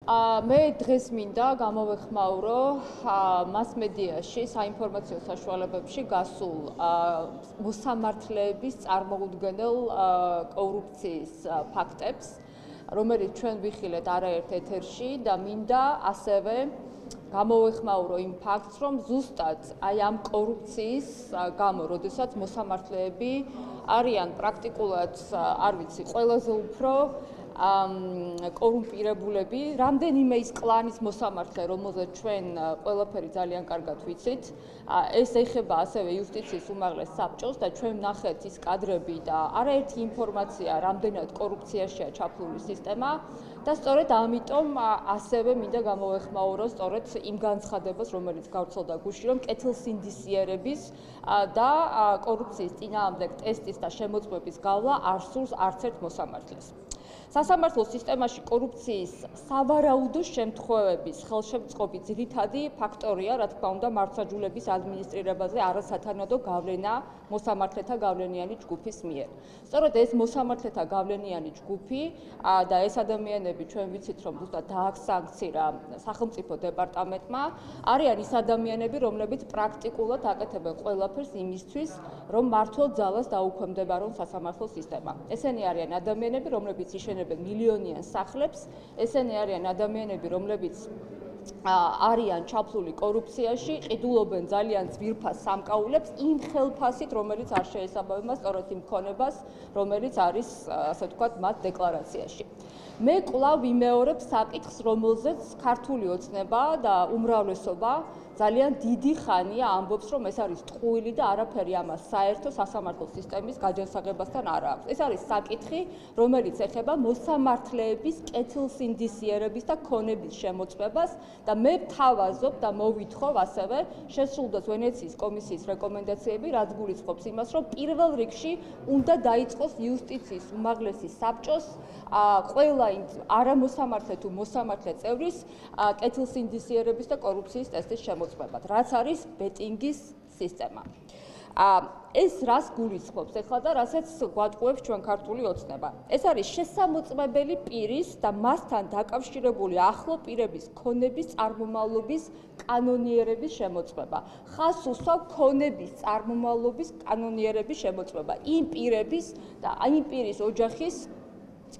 მე დღეს მინდა გამოვეხმაურო მასმედიაში, საინფორმაციო საშუალებებში გასულ მოსამართლეების წარმოუდგენელ კორუფციის ფაქტებს, რომელიც ჩვენ ვიხილეთ არაერთ ეთერში და მინდა ასევე გამოვეხმაურო იმ ფაქტს, რომ ზუსტად აი ამ კორუფციის გამო, როდესაც მოსამართლეები არიან პრაქტიკულად, არ ვიცი, ყველაზე უფრო კორუმპირებულები, რამდენიმე ის კლანის მოსამართლე, რომელზეც ჩვენ ყველაფერი ძალიან კარგად ვიცით, ეს ეხება ასევე იუსტიციის უმაღლეს საბჭოს და ჩვენ ვნახეთ ის კადრები და არაერთი ინფორმაცია, რამდენად კორუფციაშია ჩაფლული სისტემა და სწორედ ამიტომ ასევე მინდა გამოვეხმაურო სწორედ იმ განცხადებას, რომელიც გავრცელდა გუშინ, რომ კეთილსინდისიერების და კორუფციის წინააღმდეგ ტესტის და შემოწმების გავლა არ სურს არც ერთ მოსამართლეს. სასამართლო სისტემაში კორუფციის სავარაუდო შემთხვევების ხელშემწყობი ძირითადი ფაქტორია, რა თქმა უნდა, მართლმსაჯულების ადმინისტრირებაზე არასათანადო გავლენა მოსამართლეთა გავლენიანი ჯგუფის მიერ. სწორედ ეს მოსამართლეთა გავლენიანი ჯგუფი და ეს ადამიანები ჩვენ ვიცით, რომ ზუსტად დააქსანქცირა სახელმწიფო დეპარტამენტმა, არიან ის ადამიანები, რომლებიც პრაქტიკულად აკეთებენ ყველაფერს იმისთვის, რომ მართლ ძალას დაუქვემდებარონ სასამართლო სისტემა. ესენი არიან ადამიანები, რომლებიც იშენებენ მილიონიან სახლებს, ესენი არიან ადამიანები, რომლებიც არიან ჩაფლული კორუფციაში, ყიდულობენ ძალიან ძვირფას სამკაულებს იმ ხელფასით, რომელიც არ შეესაბამება სწორედ იმ ქონებას, რომელიც არის, ასე ვთქვათ, მათ დეკლარაციაში. მე კვლავ ვიმეორებ საკითხს, რომელზეც ქართული ოცნება და უმრავლესობა ძალიან დიდი ხანია ამბობს, რომ ეს არის ტყუილი და არაფერი ამას საერთო სასამართლო სისტემის გაჯანსაღებასთან არ აქვს. ეს არის საკითხი, რომელიც ეხება მოსამართლეების კეთილსინდისიერების და ქონების შემოწმებას და მე ვთავაზობ და მოვითხოვ ასევე შესრულდეს ვენეციის კომისიის რეკომენდაციები, რაც გულისხმობს იმას, რომ პირველ რიგში უნდა დაიწყოს იუსტიციის უმაღლესი საბჭოს ყველა არამოსამართლე თუ მოსამართლე წევრის კეთილსინდისიერების და კორუფციის ტესტის შემოწმებად, რაც არის ბეტინგის სისტემა. ეს რას გულისხმობს ეხლა და რასაც გვატყუებს ჩვენ ქართული ოცნება. ეს არის შესამოწმებელი პირის და მასთან დაკავშირებული ახლო პირების ქონების წარმომავლობის კანონიერების შემოწმება. ხაზს უსვამ ქონების წარმომავლობის კანონიერების შემოწმება. იმ პირების და იმ პირის ოჯახის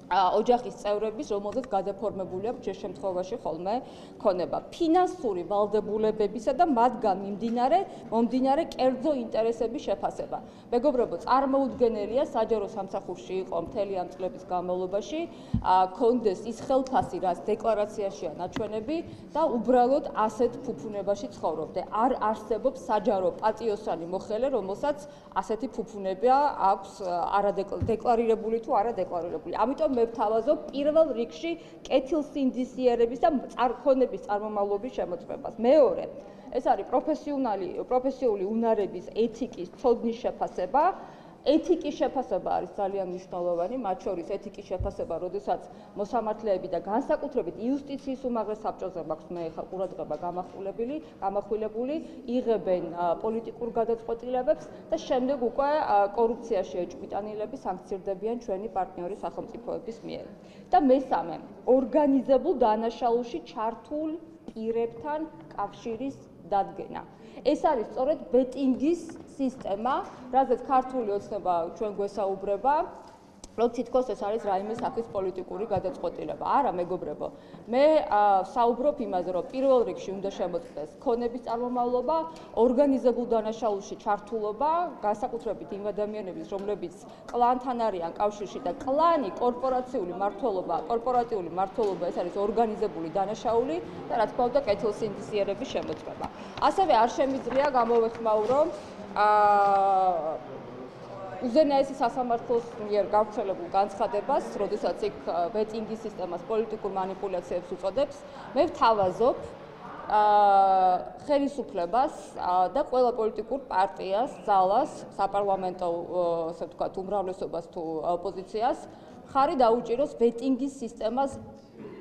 წევრების, რომელზეც გადაფორმებული აქვს ჯერ შემთხვევაში ხოლმე ქონება. ფინანსური ვალდებულებებისა და მათგან მომდინარე კერძო ინტერესების შეფასება. მეგობრებო, წარმოუდგენელია საჯარო სამსახურში იყო მთელი ამ წლების განმავლობაში, ქონდეს ის ხელფასი, რაც დეკლარაციაშია ნაჩვენები და უბრალოდ ასეთ ფუფუნებაში ცხოვრობდე. არ არსებობს საჯარო პატიოსანი მოხელე, რომელსაც ასეთი ფუფუნება აქვს დეკლარირებული თუ არადეკლარირებული. ამიტომ მე ვთავაზობ პირველ რიგში კეთილსინდისიერების და ქონების წარმომავლობის შემოწმებას. მეორე, ეს არის პროფესიული უნარების ეთიკის ცოდნის შეფასება. ეთიკის შეფასება არის ძალიან მნიშვნელოვანი, მათ შორის ეთიკის შეფასება, როდესაც მოსამართლეები და განსაკუთრებით იუსტიციის უმაღლეს საბჭოზე მაქვს მე ხა ყურადღება გამახვილებული, იღებენ პოლიტიკურ გადაწყვეტილებებს და შემდეგ უკვე კორუფციაში ეჭვმიტანილები სანქცირდებიან ჩვენი პარტნიორი სახელმწიფოების მიერ. და მესამე, ორგანიზებულ დანაშაულში ჩართულ პირებთან კავშირის დადგენა. ეს არის სწორედ ბეტინგის სისტემა, რაზეც ქართული ოცნება ჩვენ გვესაუბრება, რომ თითქოს ეს არის რაიმე სახის პოლიტიკური გადაწყვეტილება. არა, მეგობრებო, მე საუბრობ იმაზე, რომ პირველ რიგში უნდა შემოწმდეს ქონების წარმომავლობა, ორგანიზებულ დანაშაულში ჩართულობა, განსაკუთრებით იმ ადამიანების, რომლებიც კლანთან არიან კავშირში და კლანი კორპორატიული მმართველობა, ეს არის ორგანიზებული დანაშაული და რა თქმა უნდა კეთილსინდისიერების შემოწმება. ასევე არ შემიძლია გამოვეხმაურო უზენაესი სასამართლოს მიერ გავრცელებულ განცხადებას, როდესაც იქ ბეტინგის სისტემას პოლიტიკურ მანიპულაციებს უწოდებს, მე ვთავაზობ ხელისუფლებას და ყველა პოლიტიკურ პარტიას, ძალას, საპარლამენტო, ასე ვთქვათ, უმრავლესობას თუ ოპოზიციას, ხარი დაუჭიროს ბეტინგის სისტემას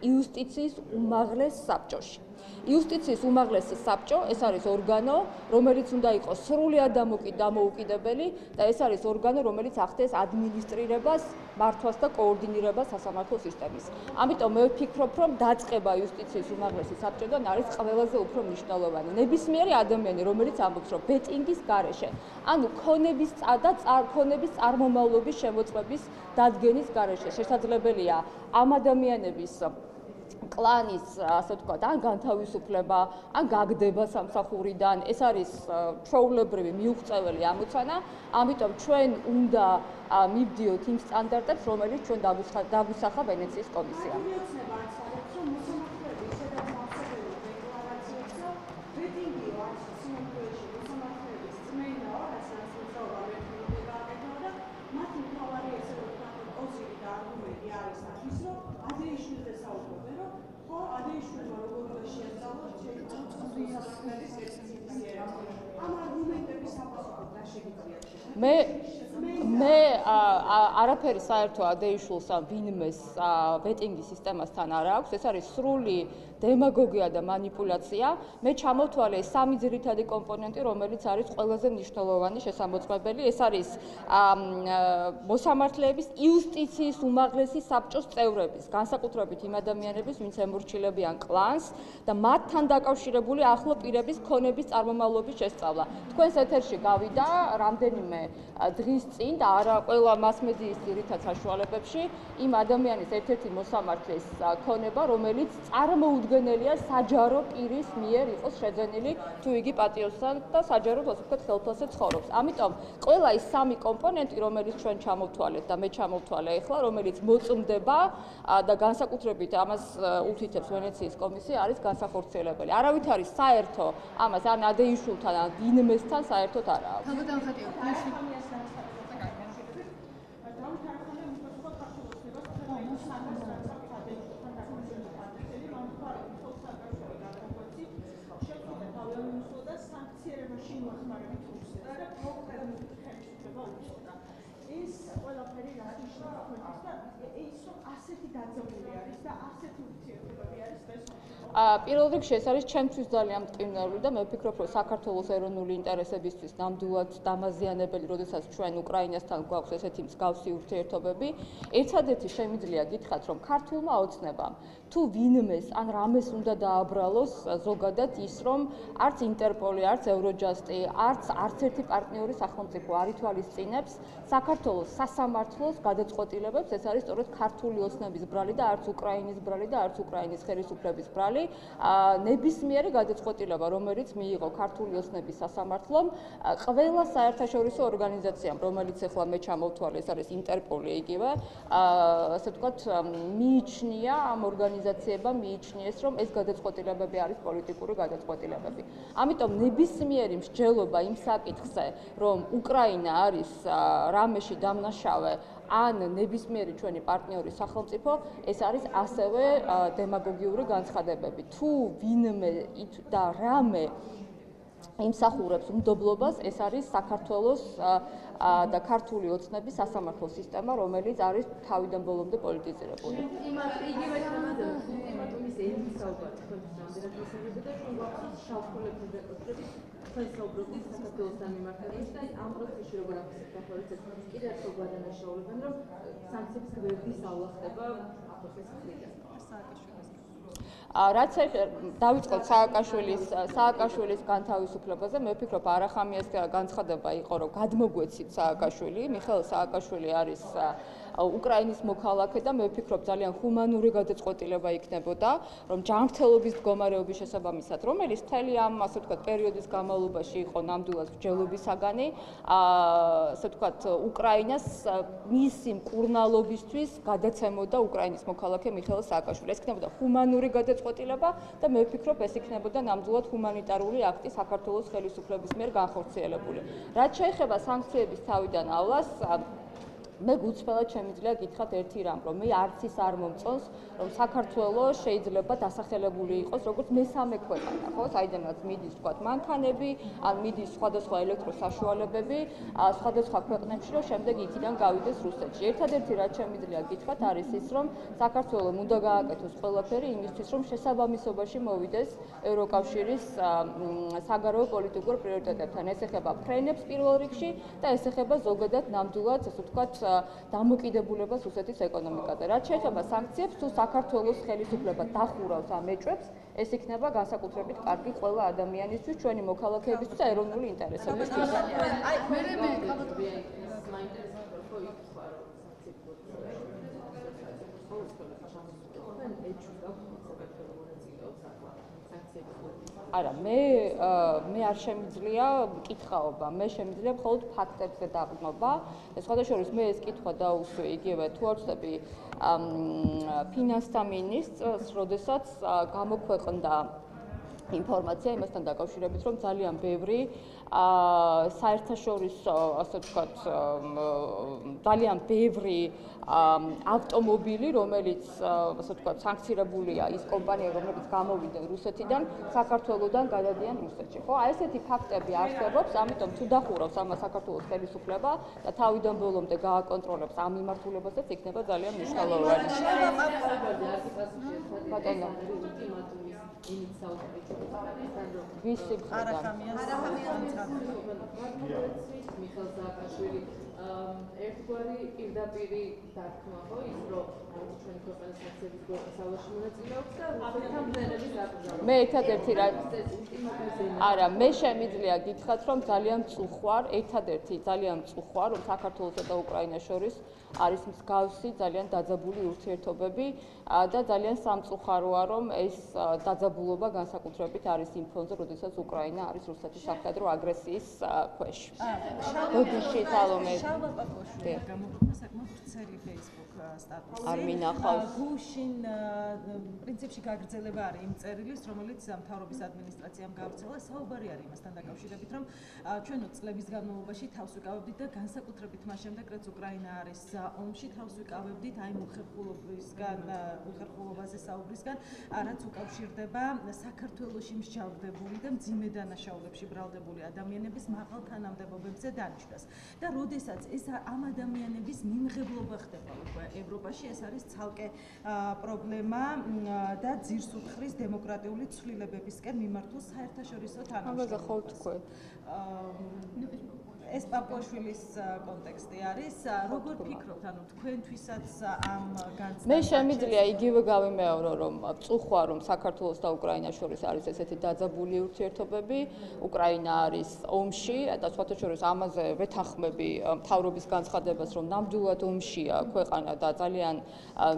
იუსტიციის უმაღლეს საბჭოში. იუსტიციის უმაღლესი საბჭო, ეს არის ორგანო, რომელიც უნდა იყოს სრულად დამოუკიდებელი და ეს არის ორგანო, რომელიც ახდენს ადმინისტრირებას, მართვას და კოორდინირებას სასამართლო სისტემის. ამიტომ მე ვფიქრობ, რომ დაწყება იუსტიციის უმაღლესი საბჭოდან არის ყველაზე უფრო მნიშვნელოვანი. ნებისმიერი ადამიანი, რომელიც ამბობს, რომ ბეტინგის გარეშე, ანუ ქონების წარმომავლობის შემოწმების დადგენის გარეშე შესაძლებელია ამ ადამიანების კლანის, ასე ვთქვათ, ან განთავისუფლება, ან გაგდება სამსახურიდან, ეს არის ჩვეულებრივი მიუღწეველი ამოცანა, ამიტომ ჩვენ უნდა მივდიოთ იმ სტანდარტებს, რომელიც ჩვენ დაგვისახა ვენეციის კომისიამ. მე არაფერი საერთო ადეიშულს ან ვინმეს ბეტინგის სისტემასთან არ აქვს, ეს არის სრული დემაგოგია და манипуляция. მე ჩამოვთვალე სამი ძირითადი კომპონენტი, რომელიც არის ყველაზე მნიშვნელოვანი შესამოწმებელი. ეს არის მოსამართლეების იუსტიციის უმაღლესი საბჭოს წევრების, განსაკუთრებით იმ ადამიანების, ვინც ემორჩილებიან კლანს და მათთან დაკავშირებული ახლო პირების ქონების წარმომავლობის შესწავლა. თქვენს ეთერში გავიდა რამდენიმე დღის წინ და არა ყველა მასმედიის ძირითად საშუალებებში იმ ადამიანის ერთ-ერთი მოსამართლის ქონება, რომელიც წარმოუდგენელია საჯარო პირის მიერ იყოს შეძენილი, თუ იგი პატიოსთან და საჯაროდ, ასე ვთქვათ, ხელფასზე ცხოვრობს. ამიტომ ყველა ის სამი კომპონენტი, რომელიც ჩვენ ჩამოვთვალეთ და მე ჩამოვთვალე ახლა, რომელიც მოწმდება და განსაკუთრებით ამას უთითებს ვენეციის კომისია, არის განსახორციელებელი. არავით არის საერთო ამას ან ადეიშულთან ან ვინმესთან საერთოდ არა აქვს. პირველ რიგში ეს არის ჩემთვის ძალიან მტკივნეული და მე ვფიქრობ, რომ საქართველოს ეროვნული ინტერესებისთვის ნამდვილად დამაზიანებელი, როდესაც ჩვენ უკრაინასთან გვაქვს ესეთი მსგავსი ურთიერთობები. ერთადერთი შემიძლია გითხრათ, რომ ქართულმა ოცნებამ თუ ვინმეს ან რამეს უნდა დააბრალოს ზოგადად ის, რომ არც ინტერპოლი, არც ევროჯასტი, არც ერთი პარტნიორი სახელმწიფო არ ითვალისწინებს საქართველოს სასამართლოს გადაწყვეტილებებს, ეს არის სწორედ ქართული ოცნების ბრალი და არც უკრაინის ბრალი და არც უკრაინის ხელისუფლების ბრალი. ნებისმიერი გადაწყვეტილება, რომელიც მიიღო ქართული ოცნების სასამართლომ, ყველა საერთაშორისო ორგანიზაციამ, რომელიც ახლა მე ჩამოვთვალე, ეს არის ინტერპოლი იგივე, ასე ვთქვათ, მიიჩნია ამ ორგანიზაციებმა მიიჩნიეს, რომ ეს გადაწყვეტილებები არის პოლიტიკური გადაწყვეტილებები. ამიტომ ნებისმიერი მსჯელობა იმ საკითხზე, რომ უკრაინა არის რამეში დამნაშავე ან ნებისმიერი ჩვენი პარტნიორი სახელმწიფო, ეს არის ასევე დემაგოგიური განცხადებები. თუ ვინმე და რამე იმსახურებს უმდობლობას, ეს არის საქართველოს და ქართული ოცნების სასამართლო სისტემა, რომელიც არის თავიდან ბოლომდე პოლიტიზირებული. იგივე თემაზე ულტიმატუმის ემსაუბართ თქვენს რამდენად მისაღებდა და ჩვენ გვაქვს შავხოლების რეკორდები თქვენ საუბრობთ საქართველოსთან მიმართებით და ამ პროცესში როგორ ახსენეთ ახალწელს კიდევ ერთხელ გადანაშაულებენ, რომ სანქციების გვერდის ავლა ხდება აფრიკის მხრიდან. რაც დავიწყოთ სააკაშვილის განთავისუფლებაზე, მე ვფიქრობ, არახამიას განცხადება იყო, რომ გადმოგვეცით სააკაშვილი, მიხეილ სააკაშვილი არის უკრაინის მოქალაქე და მე ვფიქრობ, ძალიან ჰუმანური გადაწყვეტილება იქნებოდა, რომ ჯანმრთელობის მდგომარეობის შესაბამისად, რომელიც მთელი ამ, ასე ვთქვათ, პერიოდის განმავლობაში იყო ნამდვილად მსჯელობის საგანი, ასე ვთქვათ, უკრაინას მისი მკურნალობისთვის გადაცემოდა უკრაინის მოქალაქე მიხეილ სააკაშვილი. ეს იქნებოდა ჰუმანური გადაწყვეტილება და მე ვფიქრობ, ეს იქნებოდა ნამდვილად ჰუმანიტარული აქტი საქართველოს ხელისუფლების მიერ განხორციელებული. რაც შეეხება სანქციების თავიდანავლას, მე გუცფელად შემიძლია გითხრათ ერთი რამ, რომ მე არც ის არ მომწონს, რომ საქართველოს შეიძლება დასახელებული იყოს როგორც მესამე ქვეყანა, ხო, საიდანაც მიდის თქვათ მანქანები, ან მიდის სხვადასხვა ელექტროსაშუალებები, სხვადასხვა ქვეყნებში, რომ შემდეგ იქიდან გავიდეს რუსეთში. ერთადერთი რაც შემიძლია გითხრათ არის ის, რომ საქართველოს უნდა გააკეთოს ყველაფერი იმისთვის, რომ შესაბამისობაში მოვიდეს ევროკავშირის საგარეო პოლიტიკურ პრიორიტეტებთან. ეს ეხება ფრენებს პირველ რიგში და ეს ეხება ზოგადად ნამდვილად, ასე ვთქვათ, დამოკიდებულებას რუსეთის ეკონომიკაზე. რაც შეეხება სანქციებს, თუ საქართველოს ხელისუფლება დახურავს ამ ეჭვებს, ეს იქნება განსაკუთრებით კარგი ყველა ადამიანისთვის, ჩვენი მოქალაქეებისთვის და ეროვნული ინტერესებისთვის. არა, მე არ შემიძლია მკითხაობა, მე შემიძლია მხოლოდ ფაქტებზე დაყრდნობა. სხვათა შორის მე ეს კითხვა დაუსვი იგივე თუ არ ვწდები ფინანსთა მინისტრს, როდესაც გამოქვეყნდა ინფორმაცია იმასთან დაკავშირებით, რომ ძალიან ბევრი საერთაშორისო, ასე ვთქვათ, ძალიან ბევრი ავტომობილი, რომელიც, ასე ვთქვათ, სანქცირებულია ის კომპანია, რომელიც გამოვიდა რუსეთიდან, საქართველოსდან გადადიან რუსეთში. ხო, აი ესეთი ფაქტები არსებობს, ამიტომ თუ დახურავს ამას საქართველოს ხელისუფლება და თავიდან ბოლომდე გააკონტროლებს ამ მიმართულებასაც, იქნება ძალიან მნიშვნელოვანი. ბატონო ვისი მიხეილ სააკაშვილი ერთგვარი პირდაპირი დათქმა ხო ის რომ ჩვენი ქვეყნის სანქციების გასავლაში მონაწილეობს და რუსეთთან ბრძენების აკრძალვა. მე ერთადერთი რა არა, მე შემიძლია გითხრათ, რომ ძალიან მწუხვარ, ერთადერთი ძალიან მწუხვარ, რომ საქართველოსა და უკრაინას შორის არის მსგავსი ძალიან დაძაბული ურთიერთობები და ძალიან სამწუხაროა, რომ ეს დაძაბულობა განსაკუთრებით არის იმ ფონზე, როდესაც უკრაინა არის რუსეთის სამხედრო აგრესიის ქვეშ. ბოდიში სალომე. გამოქვეყნა საკმაოდ ვრცელი Facebook სტატუსი. არ მინახავს. გუშინ პრინციპში გაგრძელება არის იმ წერილის, რომელიც მთავრობის ადმინისტრაციამ გავრცელა. საუბარი არის იმასთან დაკავშირებით, რომ ჩვენ წლების განმავლობაში თავს ვიკავებდით და განსაკუთრებით მას შემდეგ, რაც უკრაინა არის ომში, თავს ვიკავებდით აი უხერხულობაზე საუბრისგან, რაც უკავშირდება საქართველოში მსჯავრდებული და მძიმე დანაშაულებში ბრალდებული ადამიანების მაღალ თანამდებობებზე დანიშვნას. და როდესაც ეს ამ ადამიანების მიმღებლობა ხდება უკვე ევროპაში, ეს არის ცალკე პრობლემა და ძირს უთხრის დემოკრატიული ცვლილებებისკენ მიმართულ საერთაშორისო თანამშრომლობას. ეს პაპუაშვილის კონტექსტი არის. როგორ ფიქრობთ, ანუ თქვენთვისაც ამ განცდას? მე შემიძლია იგივე გავიმეორო, რომ მწუხვა, რომ საქართველოს და უკრაინას შორის არის ესეთი დაძაბული ურთიერთობები. უკრაინა არის ომში და სხვათა შორის ამაზე ვეთანხმები მთავრობის განცხადებას, რომ ნამდვილად ომშია ქვეყანა და ძალიან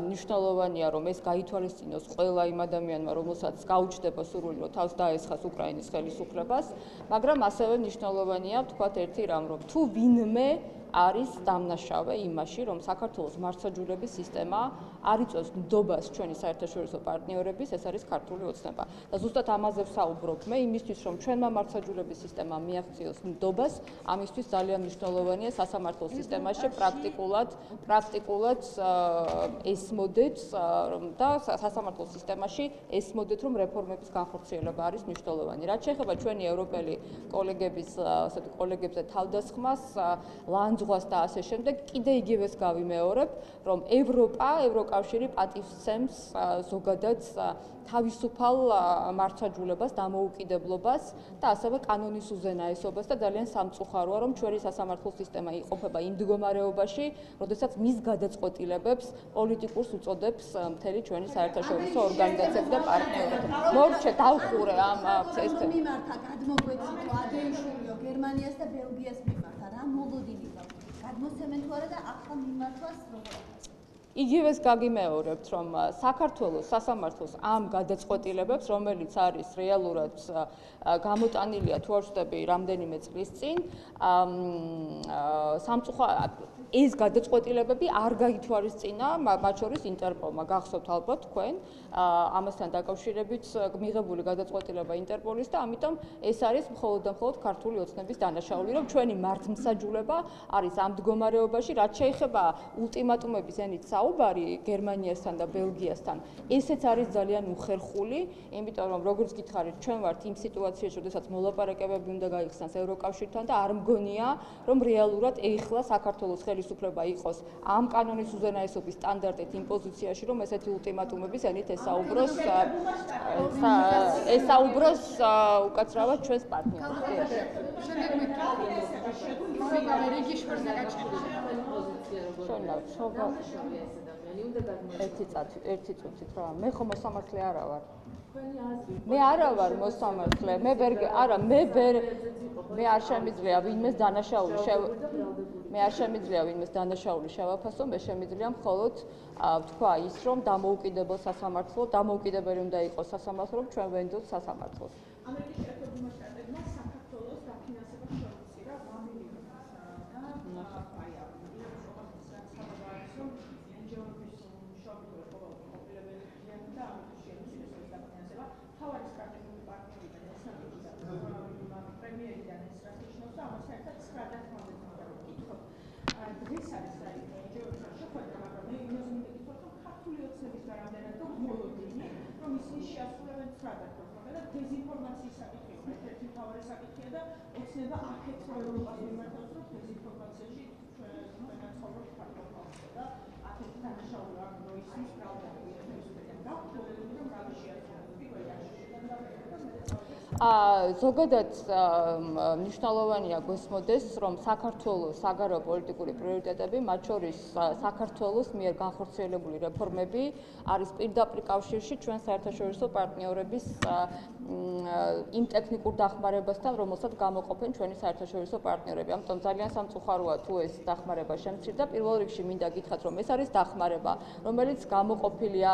მნიშვნელოვანია, რომ ეს გაითვალისწინოს ყველა იმ ადამიანმა, რომელსაც გაუჩნდება სურვილი, რომ თავს დაესხას უკრაინის ხელისუფლებას, მაგრამ ასევე მნიშვნელოვანია ვთქვათ ერთი რამ, რომ თუ ვინმე არის დამნაშავე იმაში, რომ საქართველოს მართლმსაჯულების სისტემა არ იწვევს ნდობას ჩვენი საერთაშორისო პარტნიორების, ეს არის ქართული ოცნება. და ზუსტად ამაზე ვსაუბრობ მე, იმისთვის, რომ ჩვენმა მართლმსაჯულების სისტემა მიაღწიოს ნდობას, ამისთვის ძალიან მნიშვნელოვანია სასამართლო სისტემაში პრაქტიკულად ესმოდეთ და სასამართლო სისტემაში ესმოდეთ, რომ რეფორმების განხორციელება არის მნიშვნელოვანი. რაც შეეხება ჩვენი ევროპელი კოლეგებზე თავდასხმას, ზღვას და ასე შემდეგ, კიდე იგივეს გავიმეორებ, რომ ევროკავშირი პატივსცემს ზოგადად თავისუფალ მართლმსაჯულებას, დამოუკიდებლობას და ასევე კანონის უზენაესობას და ძალიან სამწუხაროა, რომ ჩვენი სასამართლო სისტემა იყოფება იმ მდგომარეობაში, როდესაც მის გადაწყვეტილებებს პოლიტიკურს უწოდებს მთელი ჩვენი საერთაშორისო ორგანიზაციები და პარტნიორები. მორჩე დავხურე ამ ეს მიმართა გადმოგვეციტო ადეიშვილიო გერმანიას და ბელგიას მიმართა რა მოლოდინი გაგვი გადმოსცემენ თუ არა და ახლა მიმართვას როგორ იგივეს გაგიმეორებთ, რომ საქართველოს სასამართლოს ამ გადაწყვეტილებებს, რომელიც არის რეალურად გამოტანილია თუ არ ვცდები რამდენიმე წლის წინ, ეს გადაწყვეტილებები არ გაითვალისწინა, მათ შორის ინტერპოლმა. გახსოვთ ალბათ თქვენ, ამასთან დაკავშირებით მიღებული გადაწყვეტილება ინტერპოლის და ამიტომ ეს არის მხოლოდ და მხოლოდ ქართული ოცნების დანაშაული, რომ ჩვენი მართლმსაჯულება არის ამ მდგომარეობაში, რაც შეეხება ულტიმატუმების ენით საუბარი გერმანიასთან და ბელგიასთან. ესეც არის ძალიან უხერხული, იმიტომ რომ როგორც გითხარით, ჩვენ ვართ იმ სიტუაციაში, როდესაც მოლაპარაკებები უნდა გაიხსნას ევროკავშირთან და არ მგონია, რომ რეალურად ეხლა საქართველოს ხელისუფლება იყოს ამ კანონის უზენაესობის სტანდარტით იმ პოზიციაში, რომ ესეთი ულტიმატუმების ენით ესაუბროს უკაცრავად ჩვენს პარტნიორებს. ერთი წუთით რა, მე ხომ მოსამართლე არა ვარ. მე არა ვარ მოსამართლე, მე არ შემიძლია ვინმეს დანაშაული შევაფასო, მე შემიძლია მხოლოდ ვთქვა ის, რომ დამოუკიდებელ სასამართლო, დამოუკიდებელი უნდა იყოს სასამართლო, რომ ჩვენ ვენდოთ სასამართლოს. ამერიკის შეერთებულმა შტატებმა საქართველოს დაფინანსება შეუწირა 1 მილიონს და აი დეзинფორმაციის საკითხია, ერთ-ერთი მთავარი საკითხია და ოცნება აქეთ ევროპას მიმართავს, რომ დეзинფორმაციაში ჩვენ ცხოვრობთ საქართველოს და აქეთ დანაშაული არ მოისმის პრობლემები ერთმანეთთან და პრობლემები რა შეასრულოს პირველი არჩევნიდან და ზოგადად მნიშვნელოვანია გვესმოდეს, რომ საქართველოს საგარეო პოლიტიკური პრიორიტეტები, მათ შორის საქართველოს მიერ განხორციელებული რეფორმები არის პირდაპირ კავშირში ჩვენ საერთაშორისო პარტნიორების იმ ტექნიკურ დახმარებასთან, რომელსაც გამოყოფენ ჩვენი საერთაშორისო პარტნიორები. ამიტომ ძალიან სამწუხაროა თუ ეს დახმარება შემცირდა. პირველ რიგში მინდა გითხრათ, რომ ეს არის დახმარება, რომელიც გამოყოფილია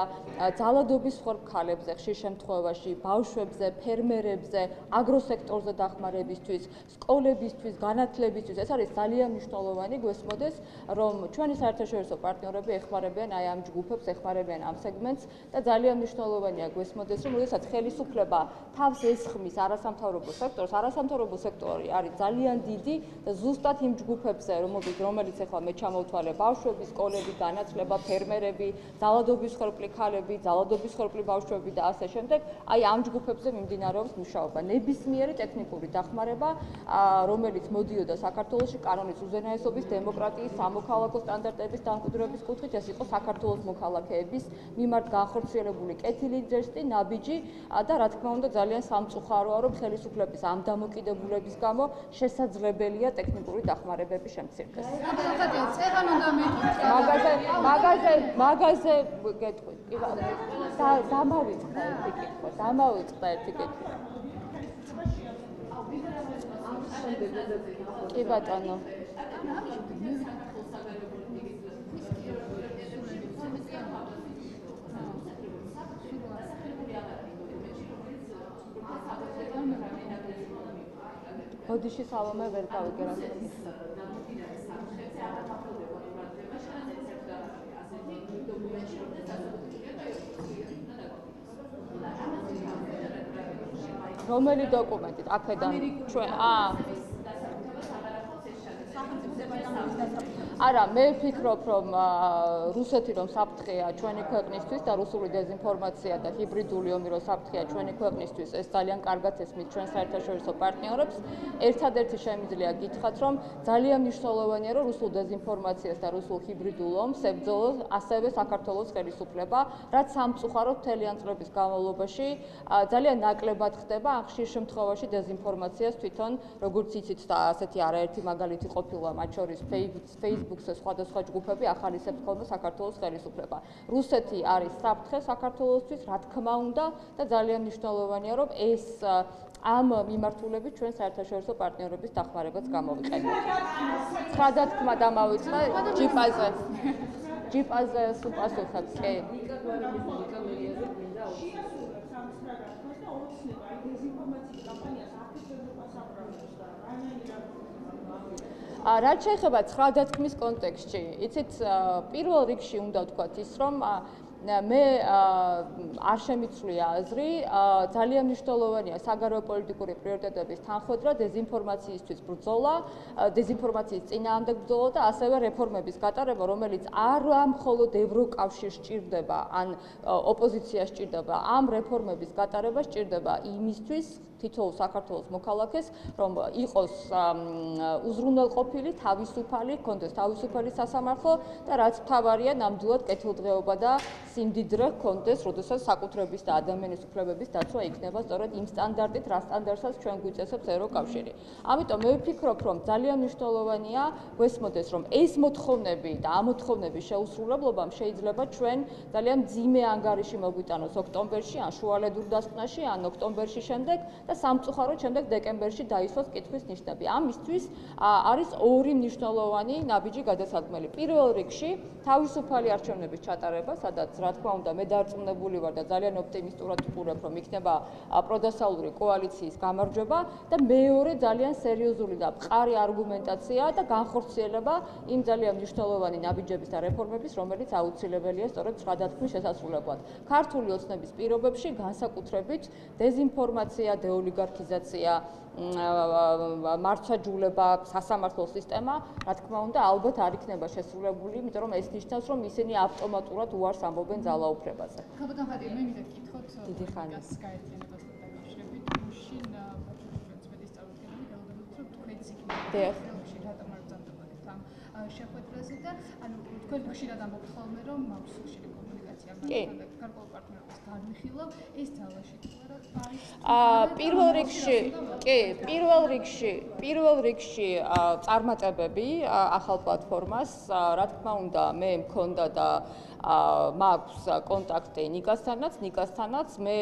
ძალადობის მსხვერპ ქალებზე, ხშირ შემთხვევაში ბავშვებზე, ფერმერებზე, აგროსექტორზე დახმარებისთვის, სკოლებისთვის, განათლებისთვის. ეს არის ძალიან მნიშვნელოვანი, გვესმოდეს, რომ ჩვენი საერთაშორისო პარტნიორები ეხმარებიან აი ამ ჯგუფებს, ეხმარებიან ამ სეგმენტს და ძალიან მნიშვნელოვანია გვესმოდეს, რომ როდესაც ხელისუფლება თავს ესხმის არასამთავრობო სექტორს, არასამთავრობო სექტორი არის ძალიან დიდი და ზუსტად იმ ჯგუფებზე, რომელიც ახლა მე ჩამოვთვალე, ბავშვები, სკოლები, განათლება, ფერმერები, ძალადობის მსხვერპლი ქალები, ძალადობის მსხვერპლი ბავშვები და ასე შემდეგ, აი ამ ჯგუფებზე მიმდინარეობს მუშაობა. ნებისმიერი ტექნიკური დახმარება, რომელიც მოდიოდა საქართველოში კანონის უზენაესობის, დემოკრატიის, სამოქალაქო სტანდარტების დამკვიდრების კუთხით, ეს იყო საქართველოს მოქალაქეების მიმართ განხორციელებული კეთილი ჯესტი, ნაბიჯი და რა თქმა უნდა ძალიან სამწუხაროა, რომ ხელისუფლების ამ დამოკიდებულების გამო შესაძლებელია ტექნიკური დახმარებების შემცირდეს. მაგაზე გეტყვით. დამავიწყდა ერთი კითხვა. კი ბატონო. ბოდიში სალომე ვერ გავიგე რა. რომელი დოკუმენტით აქედან ჩვენ არა, მე ვფიქრობ, რომ რუსეთი რომ საფრთხეა ჩვენი ქვეყნისთვის და რუსული დეзинფორმაცია და ჰიბრიდული ომი რომ საფრთხეა ჩვენი ქვეყნისთვის, ეს ძალიან კარგად ესმის ჩვენ საერთაშორისო პარტნიორებს. ერთადერთი შემიძლია გითხრათ, რომ ძალიან მნიშვნელოვანია, რომ რუსულ დეзинფორმაციას და რუსულ ჰიბრიდულ ომს ებრძოლოს ასევე საქართველოს ხელისუფლება, რაც სამწუხაროდ მთელი ამ წლების განმავლობაში ძალიან ნაკლებად ხდება, ან ხშირ შემთხვევაში დეзинფორმაციას თვითონ, როგორც იცით და ასეთი არაერთი მაგალითი ყოფილა, მათ შორის Facebook-ზე სხვადასხვა ჯგუფები ახალისებს ხოლმე საქართველოს ხელისუფლება. რუსეთი არის საფრთხე საქართველოსთვის, რა თქმა უნდა, და ძალიან მნიშვნელოვანია, რომ ეს ამ მიმართულებით ჩვენ საერთაშორისო პარტნიორების დახმარებას გამოვიყენებთ. სხვა დათქმა დამავიწყდა ჯიპაზე. ჯიპაზე სუპასუხებ, კი. ნიკა გვარების და ნიკა მელიაზე მინდა აუცილებლად. რაც შეეხება 9 დათქმის კონტექსტში, იცით, პირველ რიგში უნდა ვთქვათ ის, რომ მე არ შემიცვლია აზრი, ძალიან მნიშვნელოვანია საგარეო პოლიტიკური პრიორიტეტების თანხვედრა, დეზინფორმაციისთვის ბრძოლა, დეზინფორმაციის წინააღმდეგ ბრძოლა და ასევე რეფორმების გატარება, რომელიც არა მხოლოდ ევროკავშირს სჭირდება, ან ოპოზიციას სჭირდება, ამ რეფორმების გატარება სჭირდება იმისთვის, თითოეულ საქართველოს მოქალაქეს, რომ იყოს უზრუნველყოფილი, თავისუფალი, ჰქონდეს თავისუფალი სასამართლო და რაც მთავარია, ნამდვილად კეთილდღეობა და სიმდიდრე ჰქონდეს, როდესაც საკუთრების და ადამიანის უფლებების დაცვა იქნება სწორედ იმ სტანდარტით, რა სტანდარტსაც ჩვენ გვიწესებს ევროკავშირი. ამიტომ მე ვფიქრობ, რომ ძალიან მნიშვნელოვანია გვესმოდეს, რომ ეს მოთხოვნები და ამ მოთხოვნების შეუსრულებლობამ შეიძლება ჩვენ ძალიან მძიმე ანგარიში მოგვიტანოს ოქტომბერში, ან შუალედურ დასკვნაში, ან ოქტომბერში შემდეგ და სამწუხაროდ შემდეგ დეკემბერში დაისვას კითხვის ნიშნები. ამისთვის არის ორი მნიშვნელოვანი ნაბიჯი გადასადგმელი. პირველ რიგში თავისუფალი არჩევნების ჩატარება, სადაც რა თქმა უნდა მე დარწმუნებული ვარ და ძალიან ოპტიმისტურად ვყურებ, რომ იქნება პროდასალური კოალიციის გამარჯვება და მეორე ძალიან სერიოზული და მყარი არგუმენტაცია და განხორციელება იმ ძალიან მნიშვნელოვანი ნაბიჯების და რეფორმების, რომელიც აუცილებელია სწორედ 9 დათქმის შესასრულებლად. ქართული ოცნების პირობებში განსაკუთრებით დეზინფორმაცია, დეოლიგარქიზაცია, მარცვაჯულება, სასამართლო სისტემა, რა თქმა უნდა, ალბათ არ იქნება შესრულებული, იმიტომ რომ ეს ნიშნავს, რომ ისინი ავტომატურად უარს ამბობენ ძალაუფლებაზე. ხალხთან ხარ, მე მინდა გითხოთ დიდი ხანი. გაერთიანებასთან დაკავშირებით, მაშინ მეცნიერის წარმომადგენლები გელოდებათ, რომ თქვენც დიახ. იქნება რატომ არ ბრძანდებოდეთ ამ შეხვედრაზე და ანუ თქვენ ხშირად ამბობთ ხოლმე, რომ მაქვს ხშირი კომუნიკაცია მათთან და გარკვეულ პარტნიორობას განვიხილავ, ეს ძალაშეკრება არის პირველ რიგში წარმატებები ახალ პლატფორმას, რა თქმა უნდა, მე მქონდა და მაქვს კონტაქტი ნიკასთანაც, მე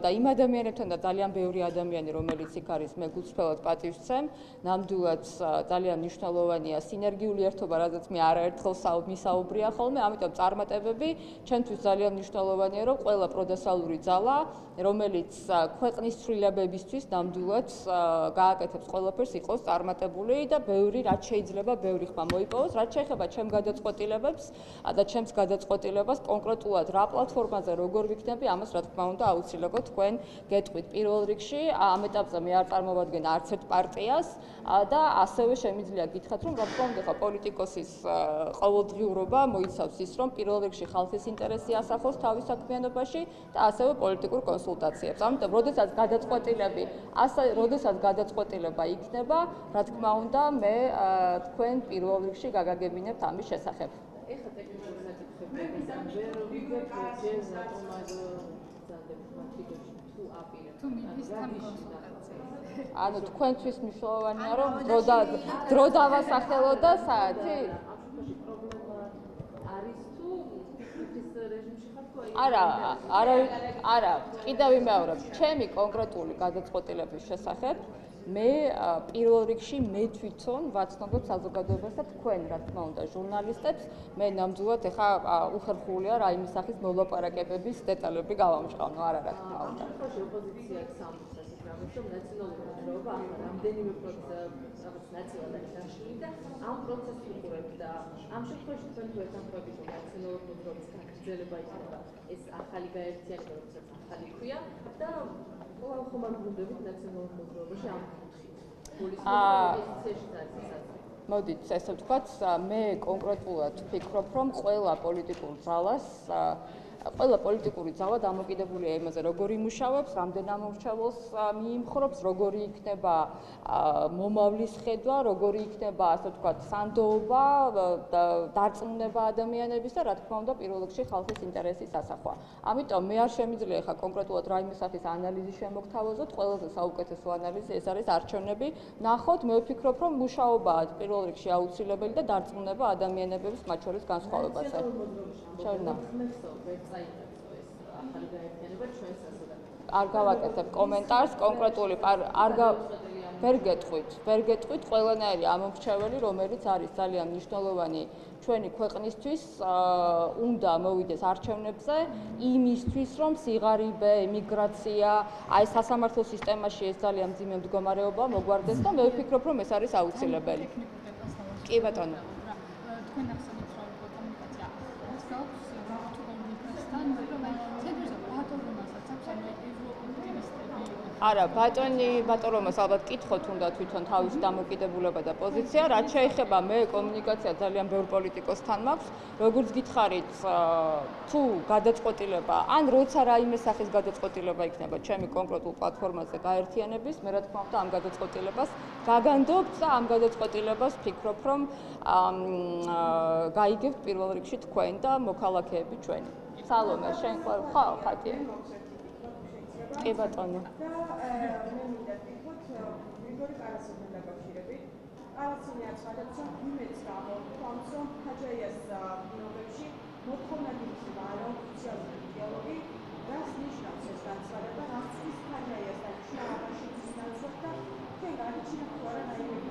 და იმ ადამიანებთან და ძალიან ბევრი ადამიანი, რომელიც იქ არის, მე გულწრფელად პატივს ვცემ, ნამდვილად ძალიან მნიშვნელოვანია სინერგიული ერთობა, რაზეც მე არაერთხელ მისაუბრია ხოლმე, ამიტომ წარმატებები ჩვენთვის ძალიან მნიშვნელოვანია, რომ ყველა პროდასალური ძალა, რომელიც ქვეყნის ცვლილებებისთვის ნამდვილად გააკეთებს ყველაფერს, იყოს წარმატებული და ბევრი რაც შეიძლება ბევრი ხმა მოიპოვოს, რაც შეეხება ჩემ გადაწყვეტილებებს და ჩემს გადაწყვეტილებას კონკრეტულად რა პლატფორმაზე როგორ ვიქნები, ამას რა თქმა უნდა აუცილებლად თქვენ გეტყვით. პირველ რიგში ამ ეტაპზე მე არ წარმოვადგენ არც ერთ პარტიას და ასევე შემიძლია გითხრათ, რომ რა თქმა უნდა ხა პოლიტიკოსის ყოველდღიურობა მოიცავს ის, რომ პირველ რიგში ხალხის ინტერესი ასახოს თავის საქმიანობაში და ასევე პოლიტიკურ კონსულტაციებს. ამიტომ როდესაც გადაწყვეტილება იქნება, რა თქმა უნდა, მე თქვენ პირველ რიგში გაგაგებინებთ ამის შესახებ. ეხლა ტექნიკური საკითხები ვერ ვიგებ ჯერ რატომ არ ბრძანდებთ მათ რიგებში თუ აპირებთ თუ მიდის თან კონსულტაციას. ანუ თქვენთვის მნიშვნელოვანია, რომ დრო დავასახელო და საათი? ამ შემთხვევაში პრობლემა არის თუ ფიქრის რეჟიმში ხართ თუ არა, კიდევ ვიმეორებ, ჩემი კონკრეტული გადაწყვეტილების შესახებ მე პირველ რიგში მე თვითონ ვაცნობებ საზოგადოებას და თქვენ, რა თქმა უნდა, ჟურნალისტებს, მე ნამდვილად ეხა უხერხულია რა იმის სახის მოლაპარაკებების დეტალები გავამჟღავნო, არა რა თქმა უნდა. ოპოზიცია სამს ასეთ რაღაც, რომ ნაციონალური მოძრაობა ახლა რამდენიმე პროცესს ნაციონალურად არის დაშლილი და ამ პროცესს უყურებთ და ამ შემთხვევაში თქვენ თუ ეთანხმებით, რომ ნაციონალური მოძრაობის გაგრძელება იქნება ეს ახალი გაერთიანება, რომელსაც ახალი ქვია და ყოველ ხომ არ ბრუნდებით ნაციონალურ მოძრაობაში ამ კუთხით. მოდით, ესე ვთქვათ, მე კონკრეტულად ვფიქრობ, რომ ყველა პოლიტიკური ძალა დამოკიდებულია იმაზე, როგორ იმუშავებს, რამდენ ამორჩევლს მიიმხრობს, როგორი იქნება მომავლის ხედვა, როგორი იქნება, ასე ვთქვათ, სანდოობა, დარწმუნება ადამიანების და რა თქმა უნდა, პირველ რიგში ხალხის ინტერესის ასახვა. ამიტომ მე არ შემიძლია ხა კონკრეტულად რაიმე სახის ანალიზი შემოგთავაზოთ, ყველაზე საუკეთესო ანალიზი ეს არის არჩევნები. ნახოთ, მე ვფიქრობ, რომ მუშაობაა პირველ რიგში აუცილებელი და დარწმუნება ადამიანების მათ შორის განსხვავებაზე. არ გავაკეთებ კომენტარს კონკრეტული არ ვერ გეტყვით ყველანაირი ამომრჩეველი, რომელიც არის ძალიან მნიშვნელოვანი ჩვენი ქვეყნისთვის, უნდა მოვიდეს არჩევნებზე იმისთვის, რომ სიღარიბე, ემიგრაცია, აი სასამართლო სისტემაში ეს ძალიან მძიმე მდგომარეობა მოგვარდეს და მე ვფიქრობ, რომ ეს არის აუცილებელი. კი ბატონო. თქვენ ახსენეთ რომ კომუნიკაცია გავს რაღაც კომუნიკაციასთან, მაგრამ ცენტრზე ბატონობასაც აქვს ამ ევროპულისტები. არა, ბატონობას ალბათ კითხოთ უნდა თვითონ თავის დამოკიდებულება და პოზიცია, რაც შეეხება მე კომუნიკაცია ძალიან ბევრ პოლიტიკოსთან მაქვს, როგორც გითხარით, თუ გადაწყვეტილება, ან როცა რაიმე სახის გადაწყვეტილება იქნება ჩემი კონკრეტულ პლატფორმაზე გაერთიანების, მე რა თქმა უნდა ამ გადაწყვეტილებას გაგანდობთ და ამ გადაწყვეტილებას ვფიქრობ, რომ გაიგებთ პირველ რიგში თქვენ და მოქალაქეები ჩვენი. სალომე, შენ ხო, ხათი? კი ბატონო. და მე მინდა ვთქვათ, გრიგორი კარასიძესთან დაკავშირებით, არაცინი არ ცხადებს, რომ იმედს გამოგვამს, რომ ხაჯაიას პირობებში მოთხოვნა იქნება არაოფიციალური დიალოგი, რაც ნიშნავს ეს განცხადება, რაცთვის ხაჯაიას და შიაბაშიძის ნაცვლად და თქვენ გაიჩინეთ თუ არა რაიმე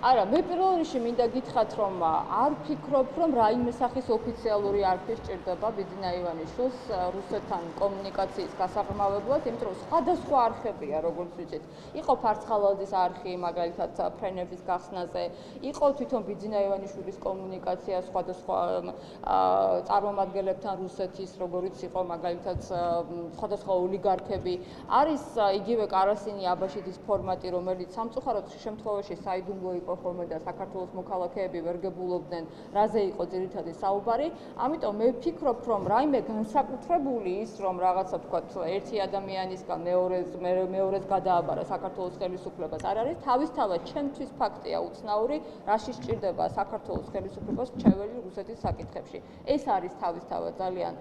არა, მე პირველ რიგში მინდა გითხრათ, რომ არ ვფიქრობ, რომ რაიმე სახის ოფიციალური არქივი სჭირდება ბიძინა ივანიშვილს რუსეთთან კომუნიკაციის გასაღრმავებლად, იმიტომ რომ სხვადასხვა არხებია, როგორც ვიცით. იყო ფარცხალაძის არხი, მაგალითად, ფრენების გახსნაზე, იყო თვითონ ბიძინა ივანიშვილის კომუნიკაცია სხვადასხვა წარმომადგენლებთან რუსეთის, როგორც იყო მაგალითად სხვადასხვა ოლიგარქები. არის იგივე კარასინი აბაშიძის ფორმატი, რომელიც სამწუხაროდ შემთხვევაში საიდუმლო იყო ხოლმე და საქართველოს მოქალაქეები ვერ გებულობდნენ, რაზე იყო ძირითადი საუბარი. ამიტომ მე ვფიქრობ, რომ რაიმე განსაკუთრებული ის, რომ რაღაცა თქვათ, ერთი ადამიანისგან მეორეს გადააბარა საქართველოს ხელისუფლებას არ არის, თავისთავად ჩემთვის ფაქტია უცნაური, რაში სჭირდება საქართველოს ხელისუფლებას რჩეველი რუსეთის საკითხებში. ეს არის თავისთავად ძალიან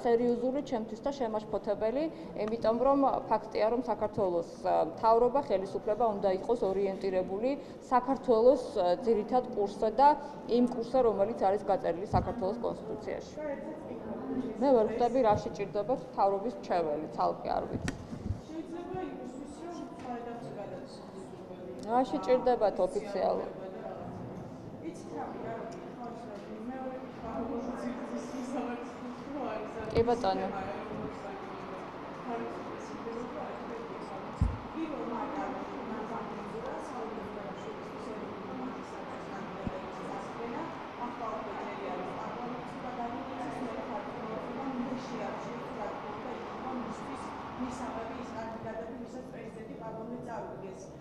სერიოზული ჩემთვის და შემაშფოთებელი, იმიტომ რომ ფაქტია, რომ საქართველოს მთავრობა, ხელისუფლება უნდა იყოს ორიენტირებული საქართველოს ძირითად კურსზე და იმ კურსზე, რომელიც არის გაწერილი საქართველოს კონსტიტუციაში. მე ვერ ხვდები, რა სჭირდება მთავრობის რჩეველი, ცალკე არ ვიცი. შეიძლება იმისთვის, რომ საერთოდ გადაწყვეტილება. რა სჭირდებათ ოფიციალურად? იცით რა მეორე ფაქტორი კი ბატონო.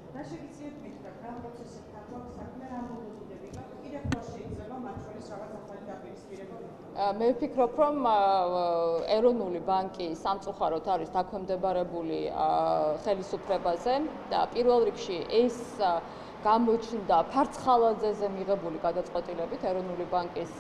რა შეგიძლიათ მითხრათ, რა პროცესებთან გვაქვს საქმე, რა მოდულები გაქვთ, კიდევ რა შეიძლება მათ შორის რაღაც ახალი დაპირისპირება? მე ვფიქრობ, რომ ეროვნული ბანკი სამწუხაროდ არის დაქვემდებარებული ხელისუფლებაზე და პირველ რიგში ეს გამოჩნდა ფარცხალაძეზე მიღებული გადაწყვეტილებით ეროვნული ბანკის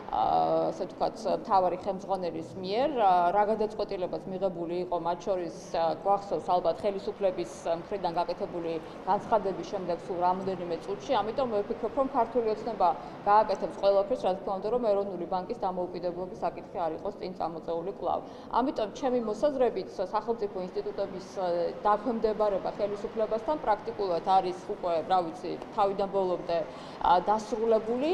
ასე ვთქვათ, მთავარი ხელმძღვანელის მიერ, რა გადაწყვეტილებაც მიღებული იყო, მათ შორის გვახსოვს ალბათ ხელისუფლების მხრიდან გაკეთებული განცხადების შემდეგ სულ რამოდენიმე წუთში, ამიტომ მე ვფიქრობ, რომ ქართული ოცნება გააკეთებს ყველაფერს, რა თქმა უნდა, რომ ეროვნული ბანკის დამოუკიდებლობის საკითხი არ იყოს წინ წამოწეული კვლავ. ამიტომ ჩემი მოსაზრებით სახელმწიფო ინსტიტუტების დაქვემდებარება ხელისუფლებასთან პრაქტიკულად არის უკვე, რა ვიცი, თავიდან ბოლომდე დასრულებული,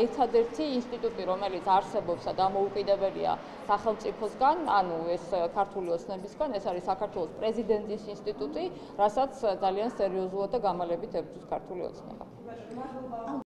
ერთადერთი ინსტიტუტი რომელიც არსებობს და დამოუკიდებელია სახელმწიფოსგან, ანუ ეს ქართული ოცნებისგან, ეს არის საქართველოს პრეზიდენტის ინსტიტუტი, რასაც ძალიან სერიოზულად და გამალებით ებრძვის ქართული ოცნება.